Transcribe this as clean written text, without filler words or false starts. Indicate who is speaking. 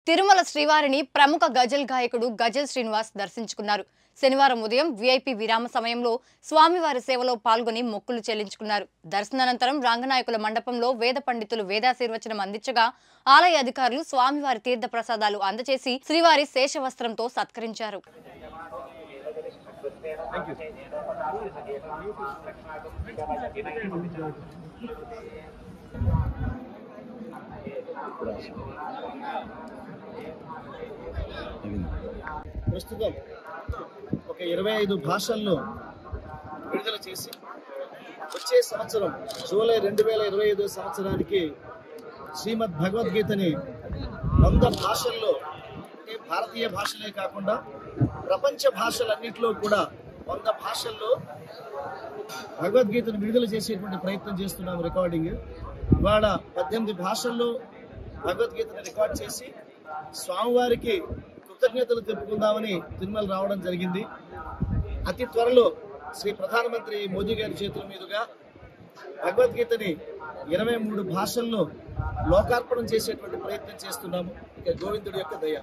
Speaker 1: తిరుమల శ్రీవారిని ప్రముఖ గజల్ గాయకుడు గజల్ శ్రీనివాస్ దర్శించుకున్నారు. శనివారం ఉదయం వీఐపీ విరామ సమయంలో స్వామివారి సేవలో పాల్గొని మొక్కులు చెల్లించుకున్నారు. దర్శనానంతరం రంగనాయకుల మండపంలో వేద పండితులు వేదాశీర్వచనం అందించగా ఆలయ అధికారులు స్వామివారి తీర్థ ప్రసాదాలు అందజేసి శ్రీవారి శేషవస్త్రంతో సత్కరించారు.
Speaker 2: ప్రస్తుతం ఒక 25 భాషల్లో విడుదల చేసి వచ్చే సంవత్సరం జూలై 2025 సంవత్సరానికి శ్రీమద్ భగవద్గీతని 100 భాషల్లో, అంటే భారతీయ భాషలే కాకుండా ప్రపంచ భాషలన్నింటిలో కూడా 100 భాషల్లో భగవద్గీతను విడుదల చేసేటువంటి ప్రయత్నం చేస్తున్నాము. రికార్డింగ్ ఇవాళ 18 భాషల్లో భగవద్గీతను రికార్డ్ చేసి స్వామివారికి కృతజ్ఞతలు తెలుపుకుందామని తిరుమల రావడం జరిగింది. అతి త్వరలో శ్రీ ప్రధానమంత్రి మోదీ గారి చేతుల మీదుగా భగవద్గీతని 23 భాషల్లో లోకార్పణం చేసేటువంటి ప్రయత్నం చేస్తున్నాము. ఇక గోవిందుడి యొక్క దయ.